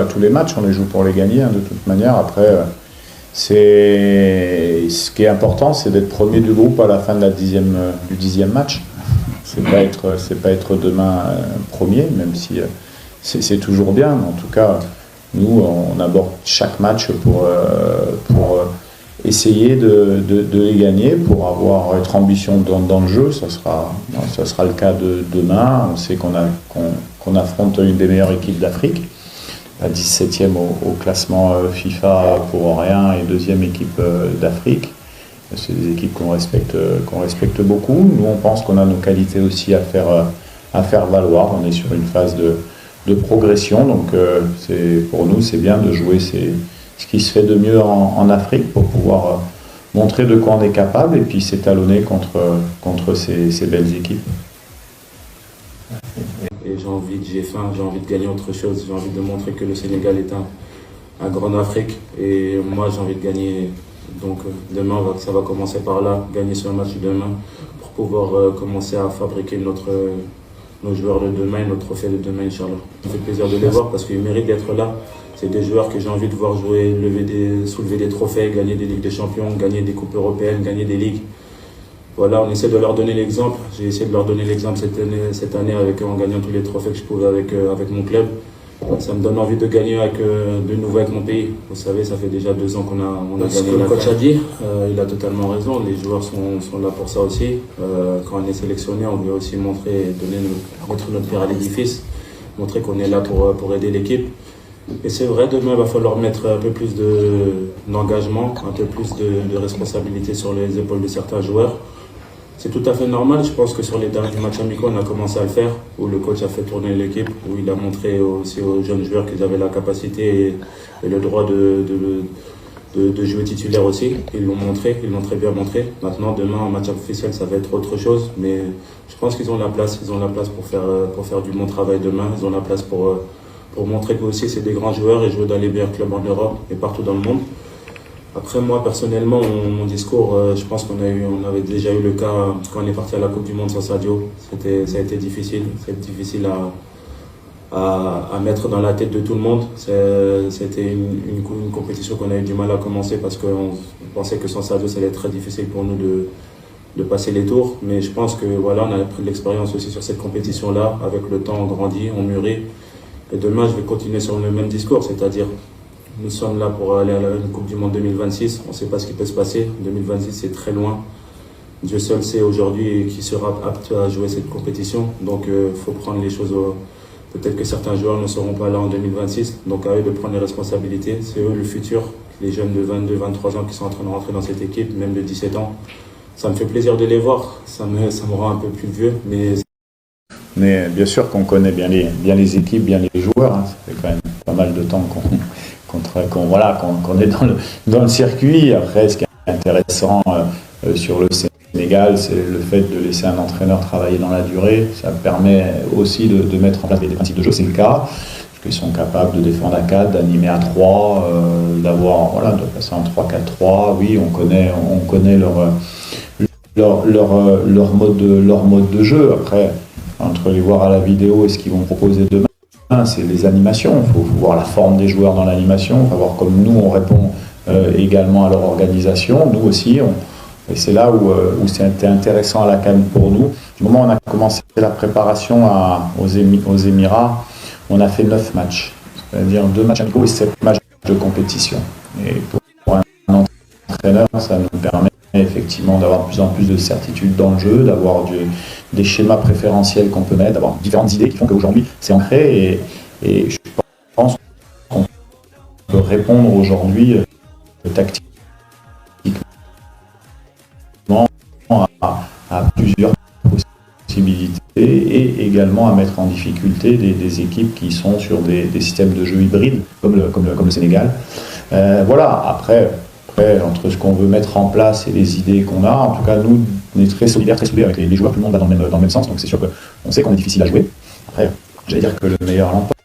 Tous les matchs, on les joue pour les gagner, de toute manière. Après, ce qui est important, c'est d'être premier du groupe à la fin du 10e match. C'est pas être demain premier, même si c'est toujours bien. Mais en tout cas, nous, on aborde chaque match pour essayer de les gagner, pour être ambition dans le jeu. Ça sera le cas de demain. On sait qu'on affronte une des meilleures équipes d'Afrique, la 17e au classement FIFA pour rien et deuxième équipe d'Afrique. C'est des équipes qu'on respecte beaucoup. Nous, on pense qu'on a nos qualités aussi à faire valoir. On est sur une phase de progression, donc pour nous, c'est bien de jouer ce qui se fait de mieux en Afrique pour pouvoir montrer de quoi on est capable et puis s'étalonner contre ces belles équipes. Et j'ai faim, j'ai envie de gagner autre chose, j'ai envie de montrer que le Sénégal est un grand Afrique et moi j'ai envie de gagner. Donc demain, ça va commencer par là, gagner ce match demain pour pouvoir commencer à fabriquer nos joueurs de demain et notre trophée de demain, Inch'Allah. Ça me fait plaisir de les voir parce qu'ils méritent d'être là. C'est des joueurs que j'ai envie de voir jouer, soulever des trophées, gagner des Ligues des Champions, gagner des Coupes européennes, gagner des Ligues. Voilà, on essaie de leur donner l'exemple. J'ai essayé de leur donner l'exemple cette année en gagnant tous les trophées que je pouvais avec mon club. Ça me donne envie de gagner de nouveau avec mon pays. Vous savez, ça fait déjà 2 ans qu'on a gagné. Ce que le coach a dit, il a totalement raison. Les joueurs sont là pour ça aussi. Quand on est sélectionné, on veut aussi mettre notre pierre à l'édifice, montrer qu'on est là pour aider l'équipe. Et c'est vrai, demain, il va falloir mettre un peu plus d'engagement, un peu plus de responsabilité sur les épaules de certains joueurs. C'est tout à fait normal. Je pense que sur les derniers matchs amicaux, on a commencé à le faire, où le coach a fait tourner l'équipe, où il a montré aussi aux jeunes joueurs qu'ils avaient la capacité et le droit de jouer titulaire aussi. Ils l'ont montré, ils l'ont très bien montré. Maintenant, demain, en match officiel, ça va être autre chose. Mais je pense qu'ils ont la place. Ils ont la place pour faire du bon travail demain. Ils ont la place pour montrer que aussi c'est des grands joueurs et jouer dans les meilleurs clubs en Europe et partout dans le monde. Après, moi, personnellement, mon discours, je pense qu'on avait déjà eu le cas quand on est parti à la Coupe du Monde sans Sadio. Ça a été difficile. C'est difficile à mettre dans la tête de tout le monde. C'était une compétition qu'on a eu du mal à commencer parce qu'on pensait que sans Sadio, ça allait être très difficile pour nous de passer les tours. Mais je pense que voilà, on a pris de l'expérience aussi sur cette compétition-là. Avec le temps, on grandit, on mûrit. Et demain, je vais continuer sur le même discours, c'est-à-dire nous sommes là pour aller à la Coupe du Monde 2026. On ne sait pas ce qui peut se passer. 2026, c'est très loin. Dieu seul sait aujourd'hui qui sera apte à jouer cette compétition. Donc, il faut prendre les choses peut-être que certains joueurs ne seront pas là en 2026. Donc, à eux de prendre les responsabilités. C'est eux le futur. Les jeunes de 22, 23 ans qui sont en train de rentrer dans cette équipe, même de 17 ans. Ça me fait plaisir de les voir. Ça me rend un peu plus vieux. Mais bien sûr qu'on connaît bien les équipes, bien les joueurs. Ça fait quand même pas mal de temps qu'on est dans le circuit. Après, ce qui est intéressant sur le Sénégal, c'est le fait de laisser un entraîneur travailler dans la durée. Ça permet aussi de mettre en place des principes de jeu. C'est le cas. Ils sont capables de défendre à 4, d'animer à 3, de passer en 3-4-3. Oui, on connaît leur mode de jeu. Après, entre les voir à la vidéo et ce qu'ils vont proposer demain, c'est les animations. Il faut voir la forme des joueurs dans l'animation, il faut voir comme nous on répond également à leur organisation. Nous aussi, et c'est là où c'était intéressant à la CAN pour nous. Du moment où on a commencé la préparation aux Émirats, on a fait 9 matchs, c'est-à-dire 2 matchs amicaux et 7 matchs de compétition. Et pour un entraîneur, ça nous permet effectivement d'avoir de plus en plus de certitude dans le jeu, d'avoir des schémas préférentiels qu'on peut mettre, d'avoir différentes idées qui font qu'aujourd'hui c'est ancré et je pense qu'on peut répondre aujourd'hui tactiquement à plusieurs possibilités et également à mettre en difficulté des équipes qui sont sur des systèmes de jeu hybrides comme le Sénégal. Voilà, après entre ce qu'on veut mettre en place et les idées qu'on a, en tout cas nous on est très solidaires, très soudés avec les joueurs, tout le monde va dans le même sens, donc c'est sûr qu'on sait qu'on est difficile à jouer. Après, j'allais dire que le meilleur l'emporte.